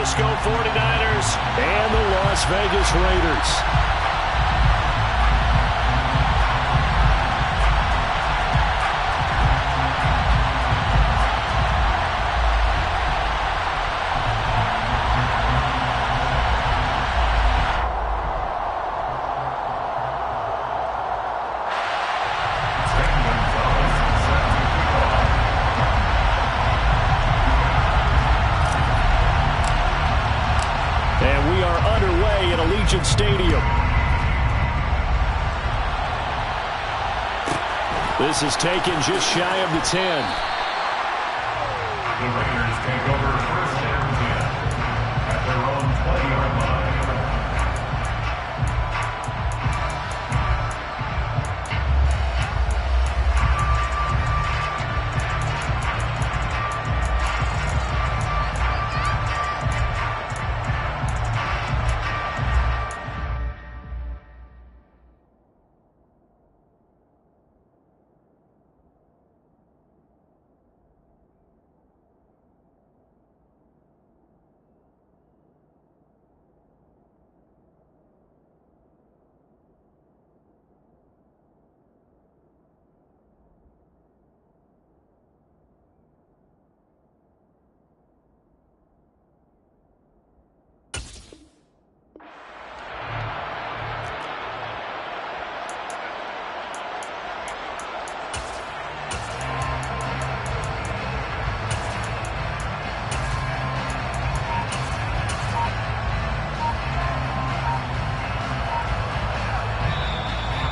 Francisco 49ers and the Las Vegas Raiders. Stadium. This is taken just shy of the 10. The Raiders take over first and 10 at their own 20-yard line.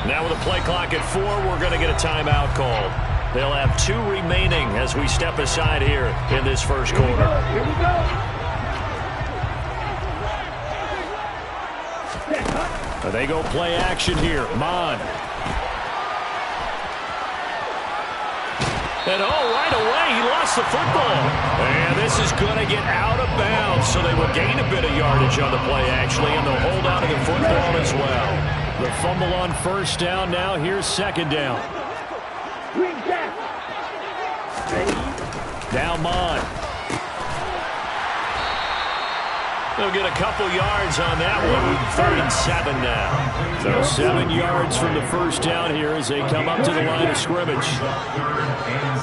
Now with a play clock at 4, we're going to get a timeout called. They'll have 2 remaining as we step aside here in this first quarter. Here we go. They go play action here. Mon. And right away, he lost the football. And this is going to get out of bounds, so they will gain a bit of yardage on the play, actually, and they'll hold on to the football as well. The fumble on first down now. Here's second down. Now Mon. They'll get a couple yards on that one. 3rd and 7 now. So 7 yards from the first down here as they come up to the line of scrimmage. 3rd and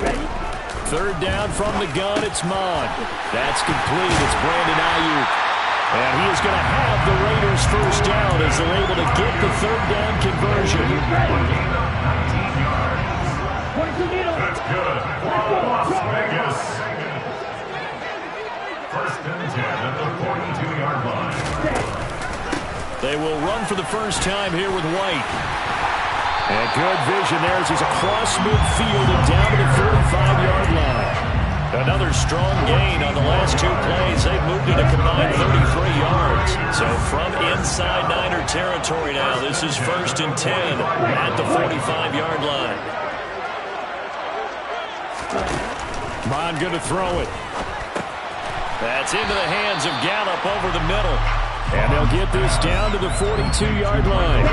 7. Third down from the gun. It's Mon. That's complete. It's Brandon Ayuk. And he is going to have the Raiders first down as they're able to get the 3rd down conversion. 19 yards. That's good for Las Vegas. 1st and 10 at the 42-yard line. They will run for the first time here with White. And good vision there as he's across midfield and down to the 45-yard line. Another strong gain on the last 2 plays. They've moved it a combined 33 yards. So from inside Niner territory now, this is 1st and 10 at the 45-yard line. Mon going to throw it. That's into the hands of Gallup over the middle. And they'll get this down to the 42-yard line.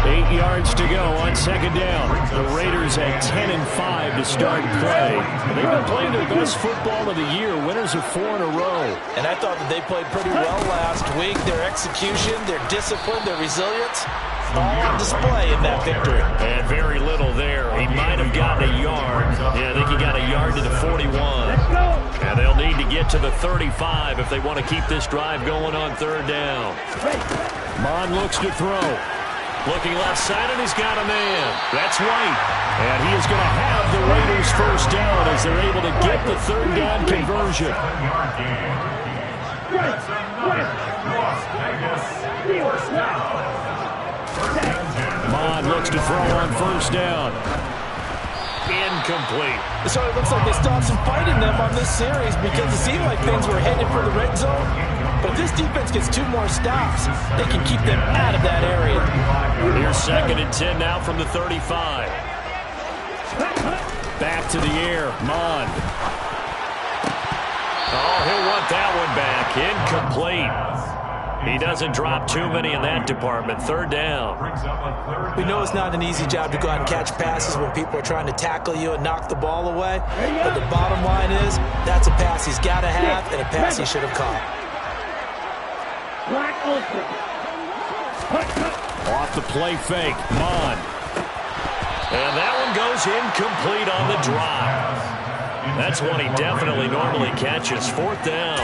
8 yards to go on second down. The Raiders at 10-5 to start play. They've been playing their best football of the year. Winners of 4 in a row. And I thought that they played pretty well last week. Their execution, their discipline, their resilience, all on display in that victory. And very little there. He might have gotten a yard. Yeah, I think he got a yard to the 41. And they'll need to get to the 35 if they want to keep this drive going on 3rd down. Mon looks to throw. Looking left side, and he's got a man. That's White. And he is going to have the Raiders first down as they're able to get the 3rd down conversion. 7-yard gain. That's another Las Vegas first down. 1st and 10. Mon looks to throw on first down. Incomplete. So it looks like they still have some fight in them on this series because it seemed like things were headed for the red zone. But if this defense gets 2 more stops, they can keep them out of that area. Here's 2nd and 10 now from the 35. Back to the air. Mon. Oh, he'll want that one back. Incomplete. He doesn't drop too many in that department. Third down. We know it's not an easy job to go out and catch passes when people are trying to tackle you and knock the ball away. But the bottom line is, that's a pass he's got to have and a pass he should have caught. Off the play fake, Mond. And that one goes incomplete on the drive. That's one he definitely normally catches. Fourth down.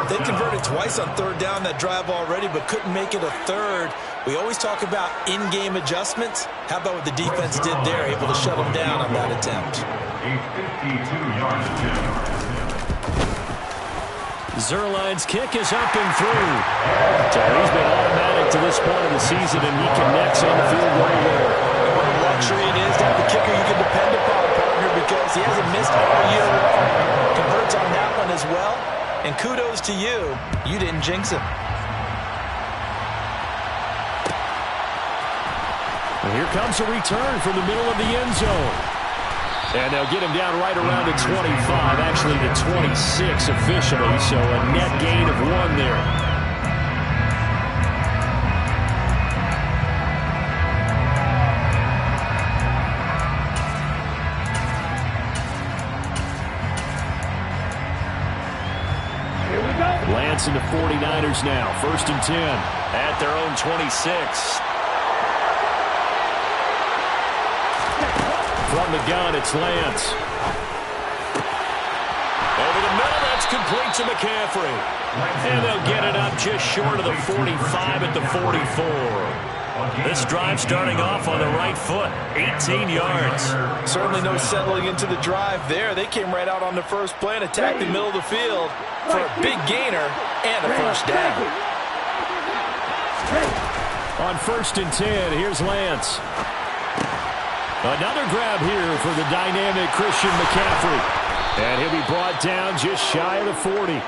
They converted twice on third down that drive already, but couldn't make it a third. We always talk about in-game adjustments. How about what the defense did there, able to shut them down on that attempt? A 52-yard attempt. Zuerlein's kick is up and through. So he's been automatic to this point of the season, and he connects on the field goal there. What a luxury it is to have a kicker you can depend upon, partner, because he hasn't missed all year long. Converts on that one as well. And kudos to you. You didn't jinx him. And here comes a return from the middle of the end zone. And they'll get him down right around the 25, actually the 26 officially, so a net gain of 1 there. Lance and the 49ers now, 1st and 10 at their own 26. From the gun, it's Lance. Over the middle, that's complete to McCaffrey. And they'll get it up just short of the 45 at the 44. This drive starting off on the right foot, 18 yards. Certainly no settling into the drive there. They came right out on the first play and attacked the middle of the field for a big gainer and a first down. On 1st and 10, here's Lance. Another grab here for the dynamic Christian McCaffrey. And he'll be brought down just shy of the 40.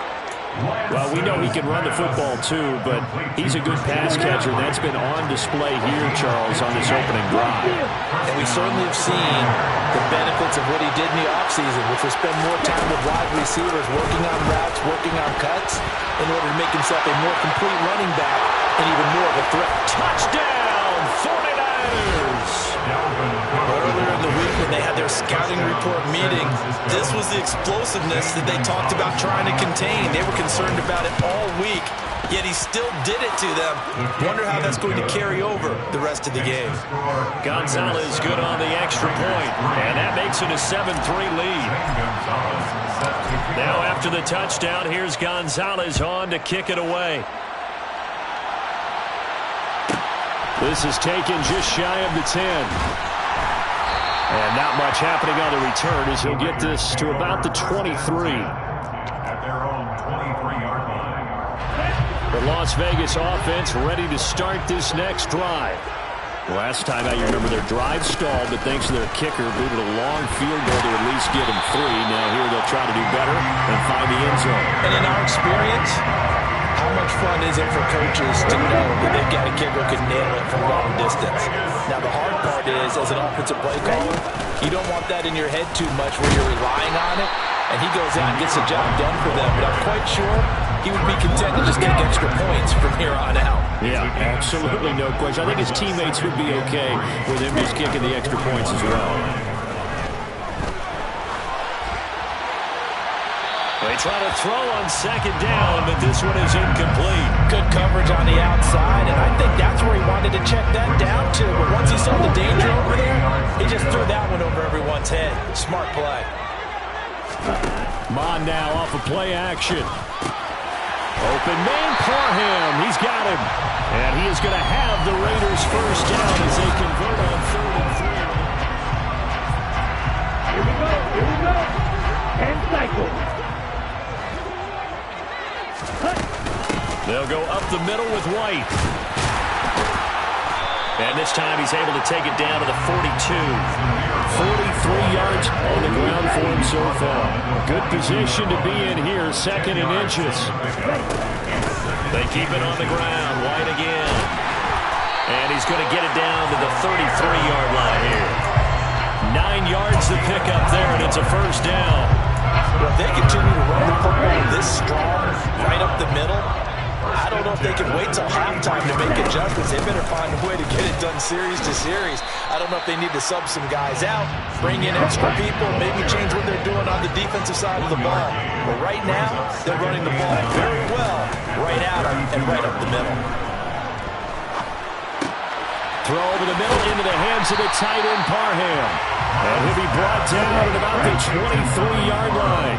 Well, we know he can run the football too, but he's a good pass catcher. That's been on display here, Charles, on this opening drive. And we certainly have seen the benefits of what he did in the offseason, which was spend more time with wide receivers, working on routes, working on cuts, in order to make himself a more complete running back and even more of a threat. Touchdown, 49ers! Earlier in the week when they had their scouting report meeting, this was the explosiveness that they talked about trying to contain. They were concerned about it all week, yet he still did it to them. Wonder how that's going to carry over the rest of the game. Gonzalez good on the extra point, and that makes it a 7-3 lead. Now after the touchdown, here's Gonzalez on to kick it away. This is taken just shy of the 10. And not much happening on the return as he'll get this to about the 23. At their own 23-yard line. The Las Vegas offense ready to start this next drive. Last time out, you remember their drive stalled, but thanks to their kicker, booted a long field goal to at least get them 3. Now here they'll try to do better and find the end zone. And in our experience, how much fun is it for coaches to know that they've got a kicker who can nail it from long distance? Now, the hard part is, as an offensive play caller, you don't want that in your head too much where you're relying on it, and he goes out and gets the job done for them. But I'm quite sure he would be content to just kick extra points from here on out. Yeah, absolutely no question. I think his teammates would be okay with him just kicking the extra points as well. They try to throw on 2nd down, but this one is incomplete. Good coverage on the outside, and I think that's where he wanted to check that down to. But once he saw the danger over there, he just threw that one over everyone's head. Smart play. Mond now off of play action. Open man, Parham. He's got him. And he is going to have the Raiders first down as they convert on 3rd and 3. Here we go. And cycle. They'll go up the middle with White. And this time he's able to take it down to the 42. 43 yards on the ground for him so far. Good position to be in here, 2nd and inches. They keep it on the ground. White again. And he's going to get it down to the 33-yard line here. 9 yards to pick up there, and it's a first down. Well, if they continue to run the football this strong, right up the middle, I don't know if they can wait till halftime to make adjustments. They better find a way to get it done series to series. I don't know if they need to sub some guys out, bring in extra people, maybe change what they're doing on the defensive side of the ball. But right now, they're running the ball very well right at them and right up the middle. Throw over the middle into the hands of the tight end, Parham. And he'll be brought down at about the 23-yard line.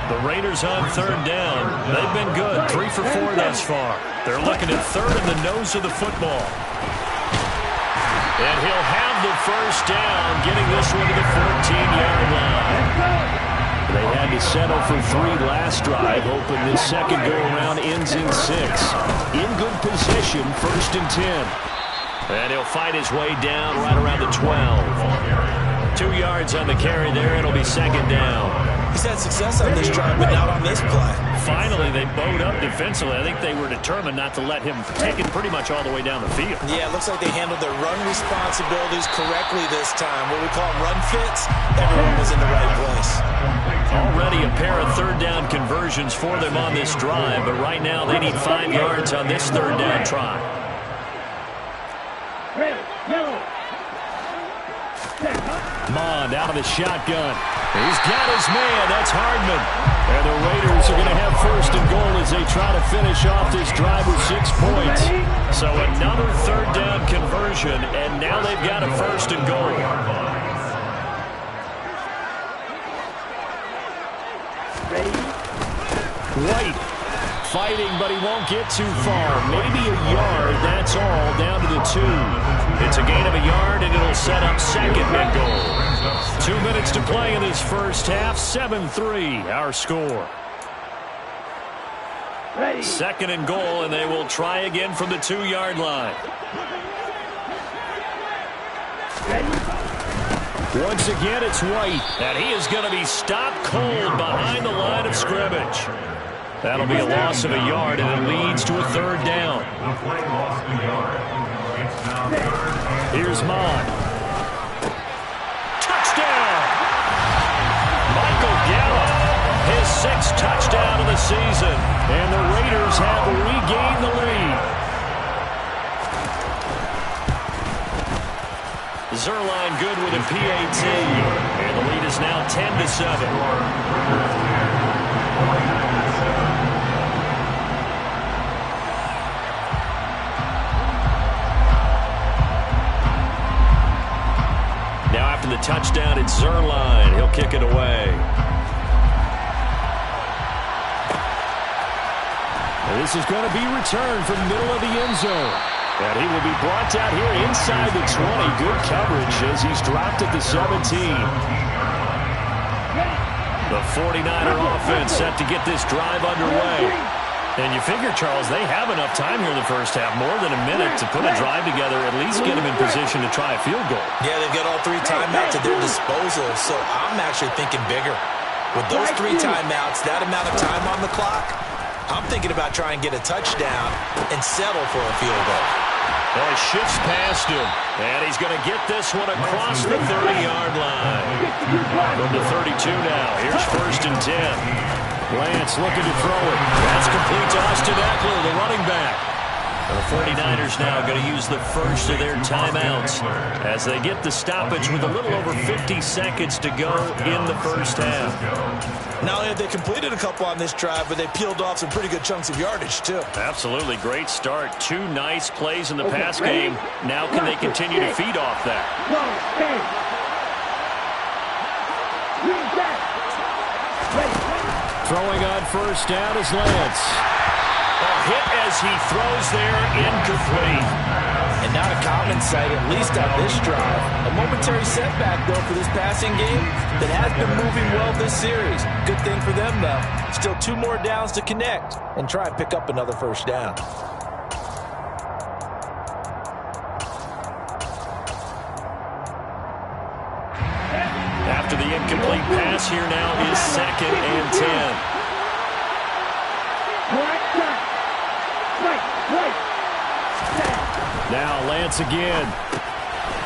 The Raiders on third down. They've been good, 3 for 4 thus far. They're looking at third in the nose of the football. And he'll have the first down, getting this one to the 14-yard line. They had to settle for 3 last drive, hoping this second go-around ends in 6. In good position, 1st and 10. And he'll fight his way down right around the 12. 2 yards on the carry there. It'll be second down. He's had success on this drive, but not on this play. Finally, they bowed up defensively. I think they were determined not to let him take it pretty much all the way down the field. Yeah, it looks like they handled their run responsibilities correctly this time. What we call them run fits, everyone was in the right place. Already a pair of third down conversions for them on this drive, but right now they need 5 yards on this third down try. Mond out of the shotgun. He's got his man. That's Hardman. And the Raiders are going to have 1st and goal as they try to finish off this drive with 6 points. So another third down conversion, and now they've got a 1st and goal. White fighting, but he won't get too far. Maybe a yard, that's all, down to the 2. It's a gain of a yard, and it'll set up second and goal. 2 minutes to play in this first half, 7-3, our score. Second and goal, and they will try again from the 2-yard line. Once again, it's White, and he is going to be stopped cold behind the line of scrimmage. That'll be a loss of a yard, and it leads to a third down. Here's Mond. Touchdown! Michael Gallup, his 6th touchdown of the season, and the Raiders have regained the lead. Zuerlein good with a PAT, and the lead is now 10-7. The touchdown, it's Zuerlein. He'll kick it away. And this is going to be returned from middle of the end zone. And he will be brought down here inside the 20. Good coverage as he's dropped at the 17. The 49er offense set to get this drive underway. And you figure, Charles, they have enough time here in the first half, more than a minute, to put a drive together, at least get them in position to try a field goal. Yeah, they've got all 3 timeouts at their disposal, so I'm actually thinking bigger. With those 3 timeouts, that amount of time on the clock, I'm thinking about trying to get a touchdown and settle for a field goal. Well, he shifts past him, and he's going to get this one across the 30-yard line. From the 32 now, here's 1st and 10. Lance looking to throw it. That's complete to Austin Ekeler, the running back. The 49ers now going to use the first of their timeouts as they get the stoppage with a little over 50 seconds to go in the first half. Not only have they completed a couple on this drive, but they peeled off some pretty good chunks of yardage, too. Absolutely. Great start. 2 nice plays in the pass game. Now can they continue to feed off that? Throwing on first down is Lance. A hit as he throws there, incomplete. And not a common sight, at least on this drive. A momentary setback, though, for this passing game that has been moving well this series. Good thing for them, though. Still 2 more downs to connect and try and pick up another first down. After the incomplete pass, here now is 2nd and 10. Now Lance again.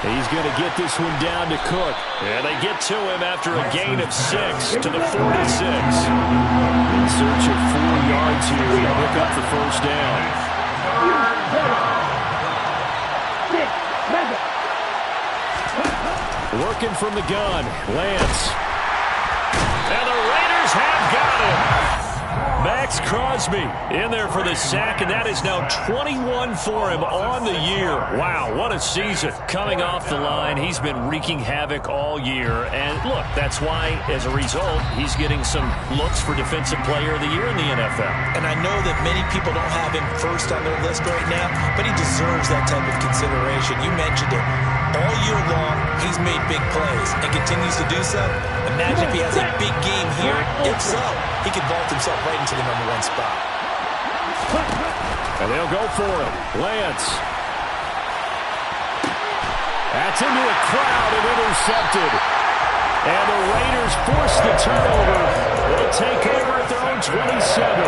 He's going to get this one down to Cook. And they get to him after a gain of 6 to the 46. In search of 4 yards here. He'll pick up the first down. Working from the gun, Lance. And the Raiders have got him. Max Crosby in there for the sack, and that is now 21 for him on the year. Wow, what a season. Coming off the line, he's been wreaking havoc all year. And look, that's why, as a result, he's getting some looks for Defensive Player of the Year in the NFL. And I know that many people don't have him first on their list right now, but he deserves that type of consideration. You mentioned it. All year long, he's made big plays and continues to do so. Imagine if he has a big game here. If so, he could vault himself right into the #1 spot. And they'll go for him. Lance. That's into a crowd and intercepted. And the Raiders force the turnover. They'll take over at their own 27.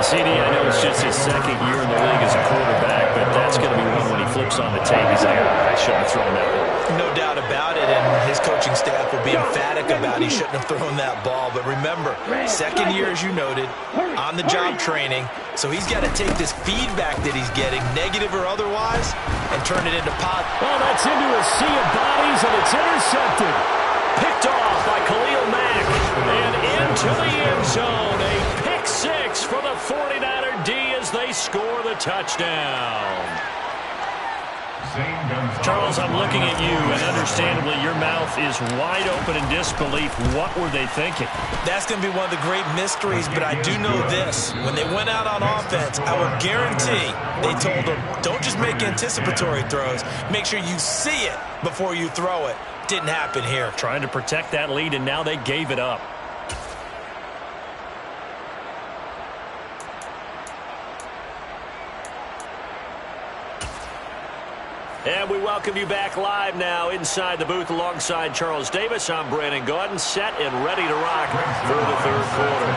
CD, I know it's just his second year in the league as a quarterback, but that's going to be one when he flips on the tape. He's like, I shouldn't have thrown that one. No doubt about it, and his coaching staff will be emphatic about he shouldn't have thrown that ball. But remember, second year, as you noted, on-the-job training, so he's got to take this feedback that he's getting, negative or otherwise, and turn it into positive. Oh, that's into a sea of bodies, and it's intercepted. Picked off by Khalil Mack, and into the end zone. A pick six for the 49er D as they score the touchdown. Charles, I'm looking at you, and understandably, your mouth is wide open in disbelief. What were they thinking? That's going to be one of the great mysteries, but I do know this. When they went out on offense, I would guarantee they told them, don't just make anticipatory throws. Make sure you see it before you throw it. Didn't happen here. Trying to protect that lead, and now they gave it up. And we welcome you back live now inside the booth alongside Charles Davis. I'm Brandon Gaudin, set and ready to rock for the third quarter.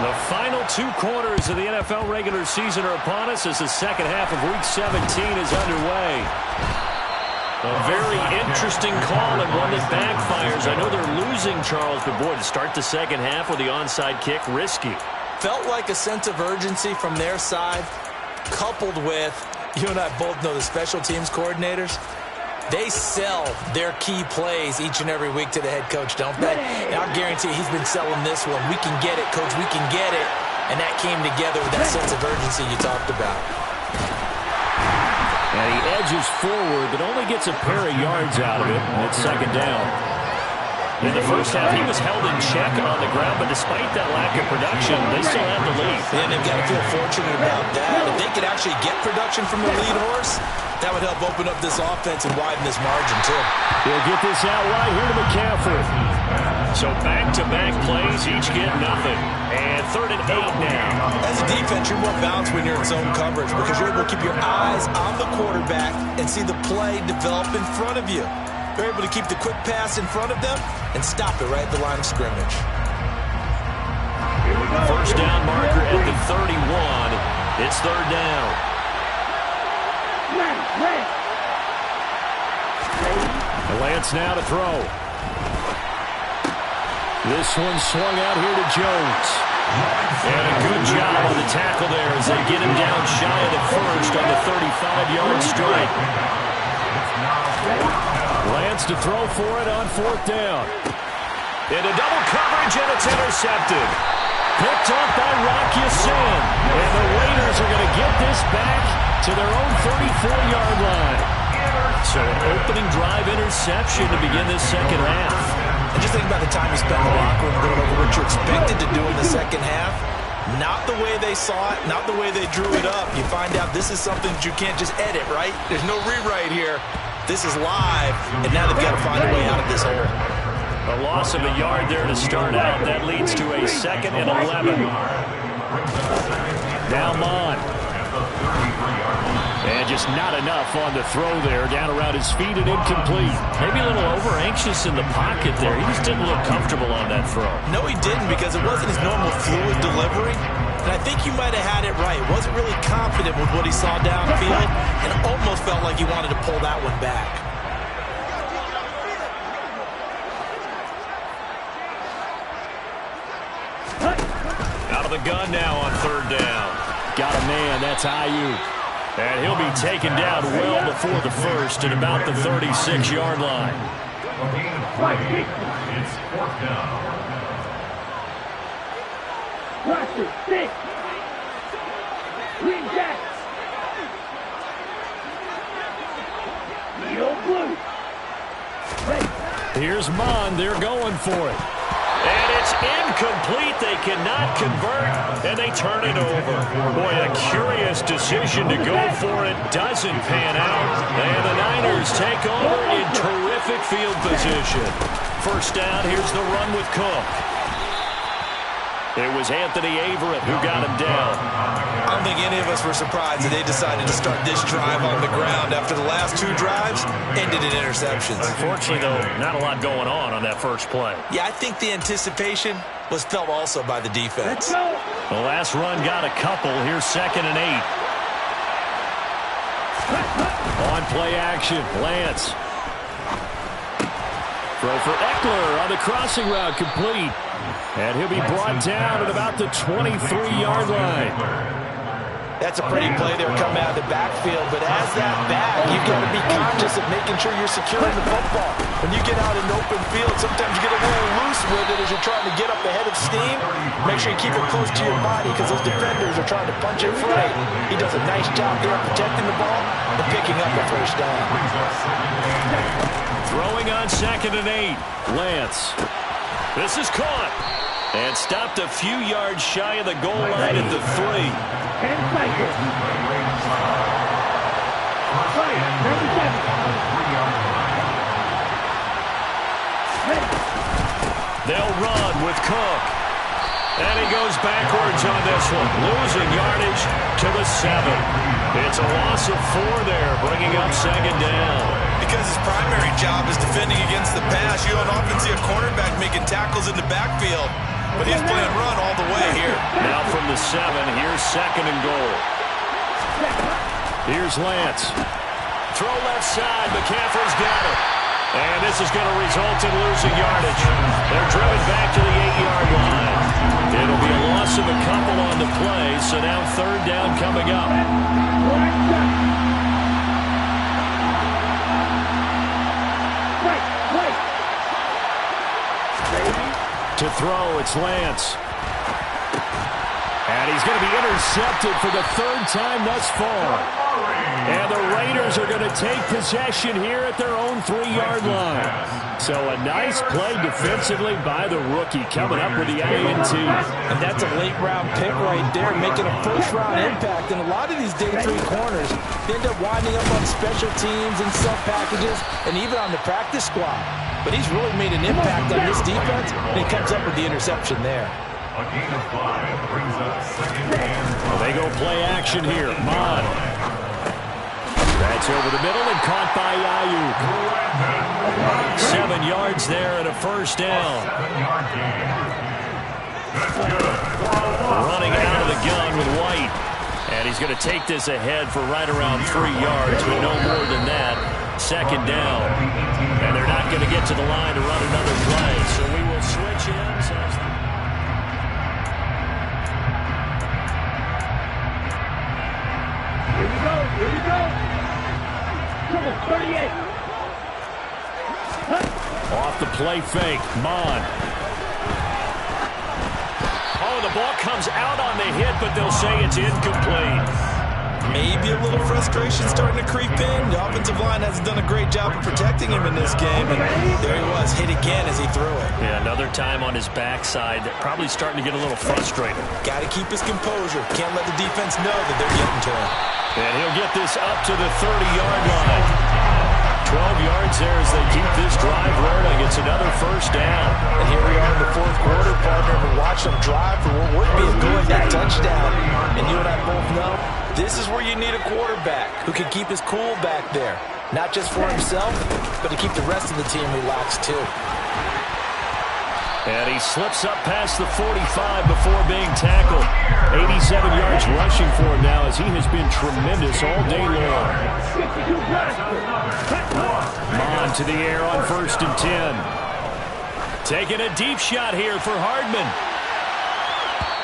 The final 2 quarters of the NFL regular season are upon us as the second half of Week 17 is underway. A very interesting call and one that backfires. I know they're losing, Charles, but boy, to start the second half with the onside kick, risky. Felt like a sense of urgency from their side, coupled with, you and I both know the special teams coordinators, they sell their key plays each and every week to the head coach, don't they? And I'll guarantee he's been selling this one. We can get it, coach, we can get it. And that came together with that sense of urgency you talked about. And he edges forward, but only gets a pair of yards out of it, and it's second down. In the first half, he was held in check on the ground, but despite that lack of production, they still have the lead. And they've got to feel fortunate about that. If they could actually get production from the lead horse, that would help open up this offense and widen this margin, too. He'll get this out wide here to McCaffrey. So back-to-back plays, each get nothing. And 3rd and 8 now. As a defense, you're more balanced when you're in zone coverage because you're able to keep your eyes on the quarterback and see the play develop in front of you. They're able to keep the quick pass in front of them and stop it right at the line of scrimmage. First down marker at the 31. It's 3rd down. Lance now to throw. This one swung out here to Jones. And a good job on the tackle there as they get him down shy of the first on the 35-yard strike. Lance to throw for it on 4th down. Into double coverage, and it's intercepted. Picked off by Rock Ya-Sin. And the Raiders are going to get this back to their own 34-yard line. So an opening drive interception to begin this second half. And just think about the time you spent in the locker room going over what you expected to do in the second half. Not the way they saw it, not the way they drew it up. You find out this is something that you can't just edit, right? There's no rewrite here. This is live, and now they've got to find a way out of this hole. A loss of a yard there to start out. That leads to a 2nd and 11. Now Mon. And just not enough on the throw there. Down around his feet and incomplete. Maybe a little over-anxious in the pocket there. He just didn't look comfortable on that throw. No, he didn't, because it wasn't his normal fluid delivery. And I think you might have had it right. Wasn't really confident with what he saw downfield and almost felt like he wanted to pull that one back. Out of the gun now on third down. Got a man. That's Ayuk. And he'll be taken down well before the first at about the 36-yard line. It's fourth down. Watch it, stick. Green Jack. Yellow blue. Red. Here's Mon. They're going for it. And it's incomplete. They cannot convert, and they turn it over. Boy, a curious decision to go for it. Doesn't pan out. And the Niners take over in terrific field position. First down, here's the run with Cook. It was Anthony Averett who got him down. I don't think any of us were surprised that they decided to start this drive on the ground after the last two drives ended in interceptions. Unfortunately, though, not a lot going on that first play. Yeah, I think the anticipation was felt also by the defense. The last run got a couple. Here's 2nd and 8. On play action, Lance. Throw for Eckler on the crossing route, complete. And he'll be brought down at about the 23-yard line. That's a pretty play there coming out of the backfield, but as that back, you've got to be conscious of making sure you're securing the football. When you get out in the open field, sometimes you get a little loose with it as you're trying to get up ahead of steam. Make sure you keep it close to your body because those defenders are trying to punch it free. He does a nice job there protecting the ball and picking up the first down. Throwing on 2nd and 8. Lance. This is caught. And stopped a few yards shy of the goal line at the 3. And cycle. They'll run with Cook. And he goes backwards on this one. Losing yardage to the 7. It's a loss of 4 there, bringing up 2nd down. Because his primary job is defending against the pass, you don't often see a cornerback making tackles in the backfield. But he's playing run all the way here. Now from the 7, here's 2nd and goal. Here's Lance. Throw left side. McCaffrey's got it. And this is going to result in losing yardage. They're driven back to the 8-yard line. It'll be a loss of a couple on the play, so now 3rd down coming up. To throw, it's Lance. And he's going to be intercepted for the 3rd time thus far. And the Raiders are going to take possession here at their own 3-yard line. So a nice play defensively by the rookie coming up with the INT. And that's a late-round pick right there, making a first-round impact. And a lot of these day 3 corners end up winding up on special teams and sub-packages and even on the practice squad. But he's really made an impact on this defense, and he comes up with the interception there. A gain of 5 brings up 2nd and Well, they go play action here. Mon. That's over the middle and caught by Ayuk. 7 yards there and a first down. 7-yard gain. Running out of the gun with White. And he's going to take this ahead for right around 3 yards, but no more than that. 2nd down. And they're not going to get to the line to run another play. So we will switch ends. Here we go. Here we go. Triple 38. Off the play fake. Mon. Oh, the ball comes out on the hit, but they'll say it's incomplete. Maybe a little frustration starting to creep in. The offensive line hasn't done a great job of protecting him in this game. And there he was, hit again as he threw it. Yeah, another time on his backside. Probably starting to get a little frustrated. Got to keep his composure. Can't let the defense know that they're getting to him. And he'll get this up to the 30-yard line. 12 yards there as they keep this drive rolling. It's another first down. And here we are in the 4th quarter, partner, and watch them drive for what would be a go-ahead touchdown. And you and I both know this is where you need a quarterback who can keep his cool back there. Not just for himself, but to keep the rest of the team relaxed too. And he slips up past the 45 before being tackled. 87 yards rushing for him now as he has been tremendous all day long. Mon to the air on 1st and 10. Taking a deep shot here for Hardman.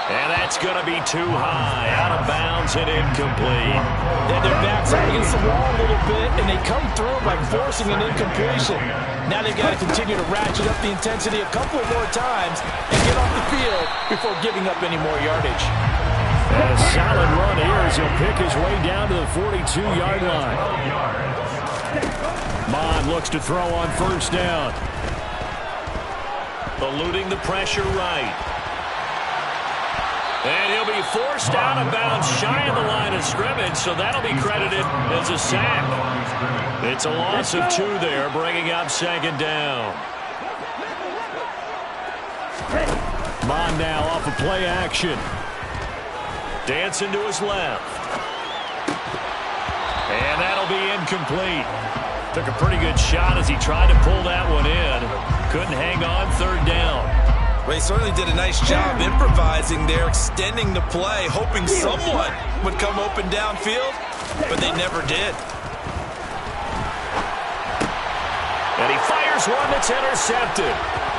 And that's going to be too high, out of bounds and incomplete. And their backs are against the wall a little bit, and they come through by forcing an incompletion. Now they've got to continue to ratchet up the intensity a couple more times and get off the field before giving up any more yardage. And a solid run here as he'll pick his way down to the 42-yard line. Mond looks to throw on first down. Eluding the pressure right. And he'll be forced out of bounds shy of the line of scrimmage, so that'll be credited as a sack. It's a loss of 2 there, bringing up second down. Mond now off of play action. Dancing to his left. And that'll be incomplete. Took a pretty good shot as he tried to pull that one in. Couldn't hang on third down. Well, he certainly did a nice job improvising there, extending the play, hoping someone would come open downfield, but they never did. And he fires one that's intercepted.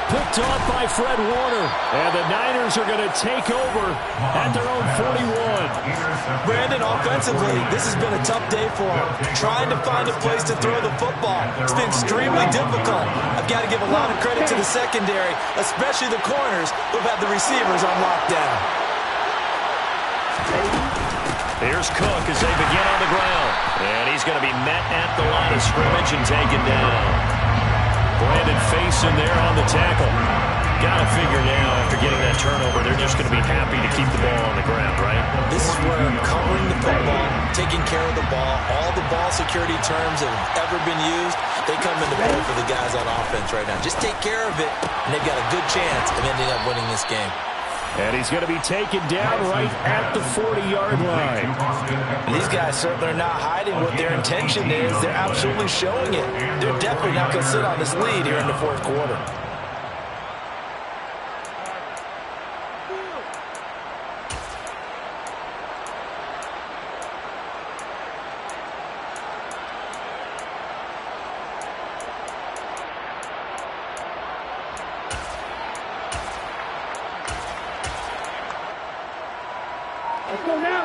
Picked off by Fred Warner. And the Niners are going to take over at their own 41. Brandon, offensively, this has been a tough day for him. Trying to find a place to throw the football. It's been extremely difficult. I've got to give a lot of credit to the secondary, especially the corners who've had the receivers on lockdown. Here's Cook as they begin on the ground. And he's going to be met at the line of scrimmage and taken down. Brandon Facyson there on the tackle. Got to figure now, after getting that turnover, they're just going to be happy to keep the ball on the ground, right? This is where covering the football, taking care of the ball, all the ball security terms that have ever been used, they come into play for the guys on offense right now. Just take care of it, and they've got a good chance of ending up winning this game. And he's going to be taken down right at the 40-yard line. And these guys certainly are not hiding what their intention is. They're absolutely showing it. They're definitely not going to sit on this lead here in the fourth quarter.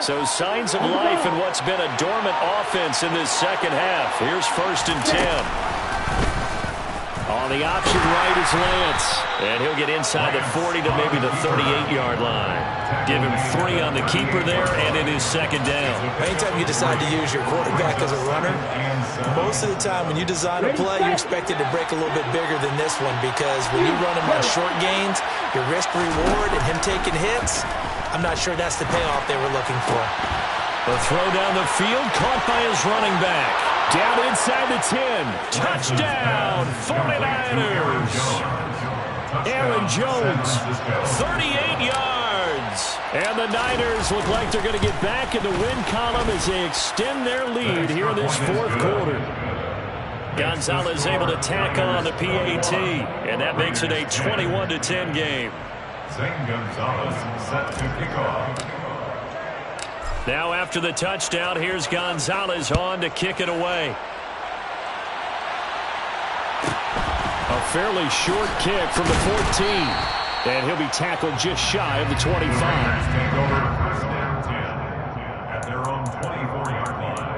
So signs of life in what's been a dormant offense in this second half. Here's 1st and 10. On the option right is Lance. And he'll get inside the 40 to maybe the 38-yard line. Give him 3 on the keeper there, and it is second down. Anytime you decide to use your quarterback as a runner, most of the time when you design a play, you expect it to break a little bit bigger than this one, because when you run him on short gains, your risk-reward and him taking hits, I'm not sure that's the payoff they were looking for. The throw down the field, caught by his running back. Down inside the 10. Touchdown, 49ers. Aaron Jones, 38 yards. And the Niners look like they're going to get back in the win column as they extend their lead here in this fourth quarter. Gonzalez able to tack on the PAT, and that makes it a 21-10 game. Zane Gonzalez set to kick off. Now after the touchdown, here's Gonzalez on to kick it away. A fairly short kick from the 14. And he'll be tackled just shy of the 25. Take over 1st and 10 at their own 24-yard line.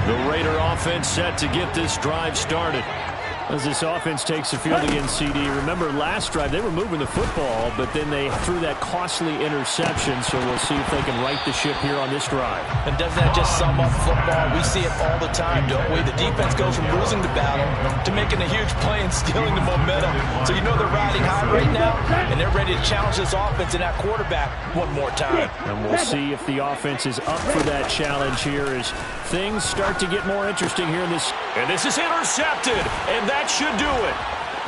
The Raider offense set to get this drive started. As this offense takes the field against CD, remember last drive they were moving the football, but then they threw that costly interception, so we'll see if they can right the ship here on this drive. And doesn't that just sum up football? We see it all the time, don't we? The defense goes from losing the battle to making a huge play and stealing the momentum. So you know they're riding high right now, and they're ready to challenge this offense and that quarterback one more time. And we'll see if the offense is up for that challenge here as things start to get more interesting here in this. And this is intercepted, and that should do it.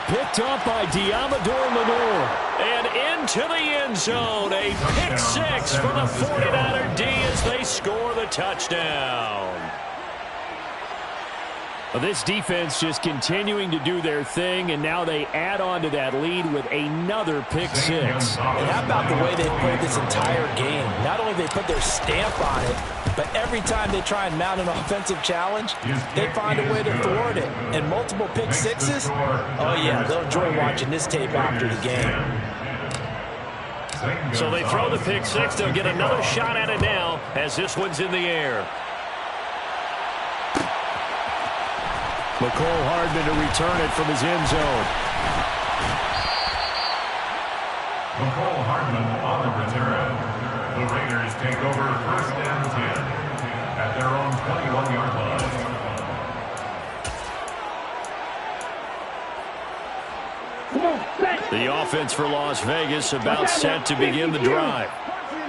Picked up by Diamador Lenore. And into the end zone, a pick 6 for the 49er D as they score the touchdown. This defense just continuing to do their thing, and now they add on to that lead with another pick six. And how about the way they've played this entire game? Not only they put their stamp on it, but every time they try and mount an offensive challenge, they find a way to thwart it. And multiple pick sixes? Oh, yeah, they'll enjoy watching this tape after the game. So they throw the pick six. They'll get another shot at it now as this one's in the air. McCole Hardman to return it from his end zone. McCole Hardman on the return. The Raiders take over 1st and 10 at their own 21-yard line. The offense for Las Vegas about set to begin the drive.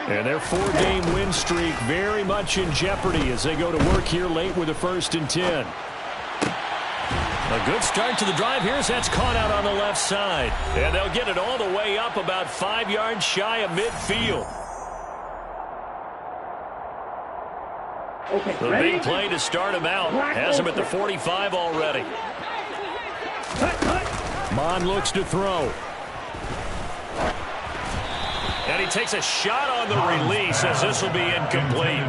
And their 4-game win streak very much in jeopardy as they go to work here late with a 1st and 10. A good start to the drive here as that's caught out on the left side. And they'll get it all the way up about 5 yards shy of midfield. The big play to start him out. Has him at the 45 already. Mond looks to throw. And he takes a shot on the release as this will be incomplete.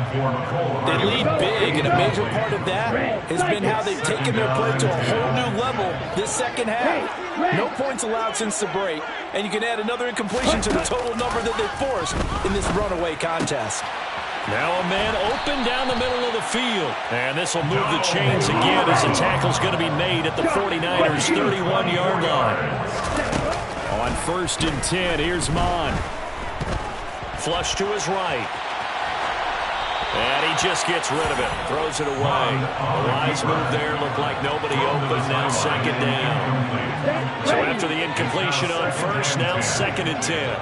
They lead big, and a major part of that has been how they've taken their play to a whole new level this second half. No points allowed since the break, and you can add another incompletion to the total number that they forced in this runaway contest. Now a man open down the middle of the field. And this will move the chains again as the tackle's going to be made at the 49ers' 31-yard line. On 1st and 10, here's Mond. Flush to his right. And he just gets rid of it. Throws it away. A wise move there. Looked like nobody open. Now 2nd down. So after the incompletion on 1st, now 2nd and 10.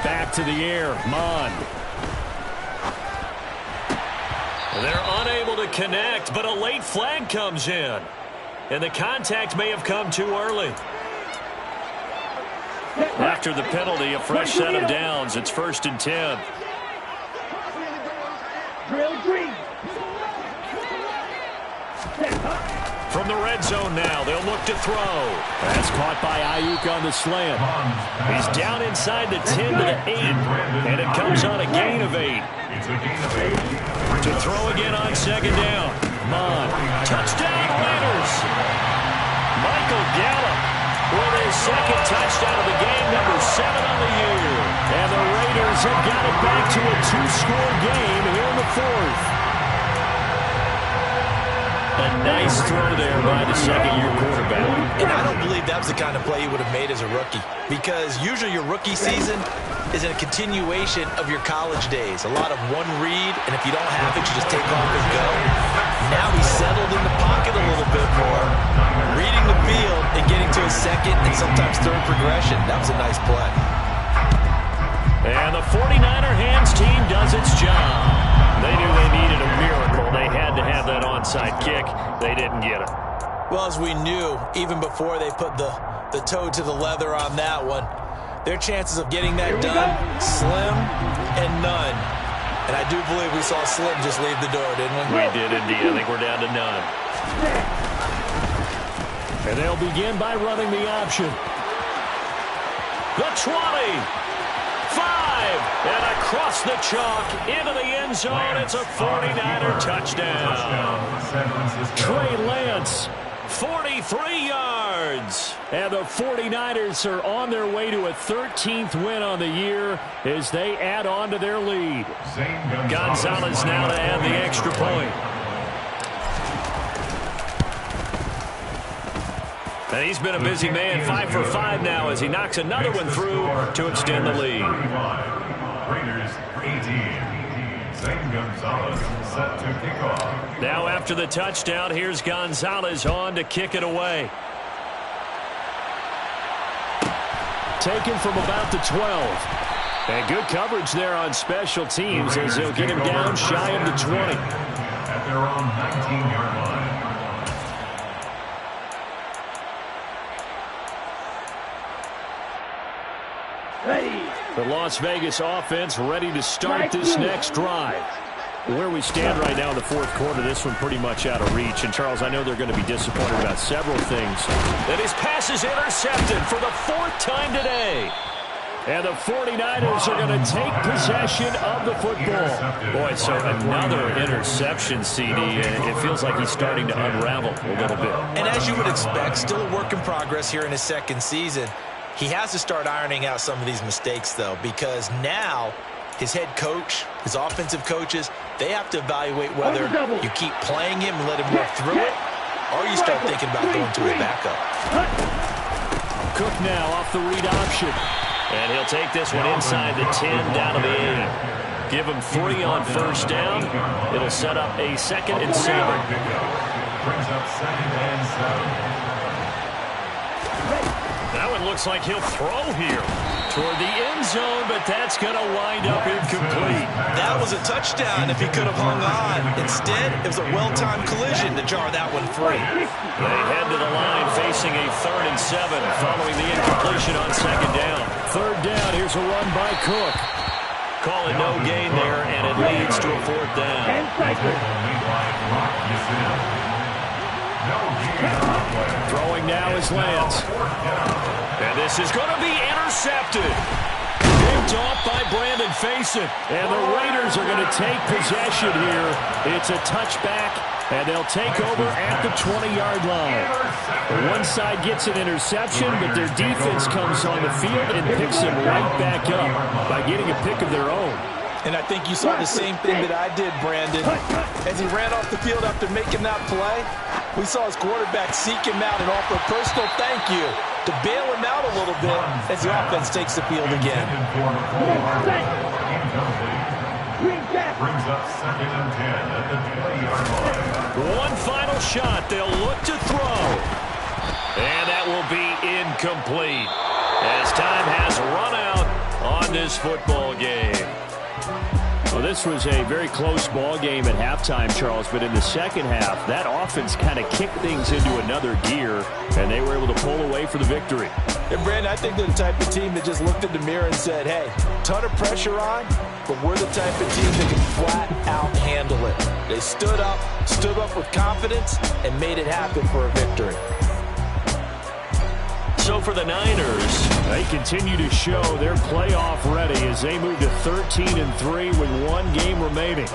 Back to the air. Mond. They're unable to connect, but a late flag comes in. And the contact may have come too early. After the penalty, a fresh set of downs. It's 1st and 10. From the red zone now, they'll look to throw. That's caught by Ayuk on the slant. He's down inside the 10 to the 8. And it comes on a gain of 8. To throw again on 2nd down. Mond. Touchdown, Raiders. Michael Gallup with his 2nd touchdown of the game, number 7 on the year. And the Raiders have got it back to a 2-score game here in the 4th. A nice throw there by the 2nd-year quarterback. And I don't believe that was the kind of play he would have made as a rookie, because usually your rookie season is a continuation of your college days. A lot of one read, and if you don't have it, you just take off and go. Now he's settled in the pocket a little bit more, reading the field and getting to his 2nd and sometimes 3rd progression. That was a nice play. And the 49er hands team does its job. They knew they needed a miracle. They had to have that onside kick. They didn't get it. Well, as we knew, even before they put the toe to the leather on that one, their chances of getting that done, slim and none. And I do believe we saw Slim just leave the door, didn't we? We did indeed. I think we're down to none. And they'll begin by running the option. The 20. 5, and across the chalk into the end zone. It's a 49er touchdown. Trey Lance, 43 yards. And the 49ers are on their way to a 13th win on the year as they add on to their lead. Gonzalez now to add the extra point. And he's been a busy man, 5 for 5 now as he knocks another one through to extend the lead. Raiders 18. Zane Gonzalez set to kick off. Now after the touchdown, here's Gonzalez on to kick it away. Taken from about the 12. And good coverage there on special teams as they'll get him down shy of the 20. At their own 19-yard line. The Las Vegas offense ready to start this next drive. Where we stand right now in the fourth quarter, this one pretty much out of reach. And, Charles, I know they're going to be disappointed about several things. And his pass is intercepted for the fourth time today. And the 49ers are going to take possession of the football. Boy, so another interception, CD. It feels like he's starting to unravel a little bit. And as you would expect, still a work in progress here in his second season. He has to start ironing out some of these mistakes, though, because now his head coach, his offensive coaches, they have to evaluate whether you keep playing him and let him work through it, or you start thinking about going to a backup. Cook now off the read option. And he'll take this one inside the 10 down to the 8. Give him 3 on first down. It'll set up a 2nd and 7. Brings up 2nd and 7. Now it looks like he'll throw here toward the end zone, but that's going to wind up incomplete. That was a touchdown if he could have hung on. Instead, it was a well-timed collision to jar that one free. They head to the line facing a 3rd and 7 following the incompletion on 2nd down. 3rd down, here's a run by Cook. Call it no gain there, and it leads to a 4th down. Throwing now is Lance. And this is going to be intercepted. Picked off by Brandon Facyson. And the Raiders are going to take possession here. It's a touchback, and they'll take over at the 20-yard line. One side gets an interception, but their defense comes on the field and picks them right back up by getting a pick of their own. And I think you saw the same thing that I did, Brandon. As he ran off the field after making that play, we saw his quarterback seek him out and offer a personal thank you to bail him out a little bit as the offense takes the field again. Brings up 2nd and 10 at the 20-yard line. One final shot. They'll look to throw. And that will be incomplete as time has run out on this football game. Well, this was a very close ball game at halftime, Charles, but in the second half, that offense kind of kicked things into another gear, and they were able to pull away for the victory. And, Brandon, I think they're the type of team that just looked in the mirror and said, hey, ton of pressure on, but we're the type of team that can flat out handle it. They stood up with confidence, and made it happen for a victory. So for the Niners, they continue to show they're playoff ready as they move to 13-3 with 1 game remaining.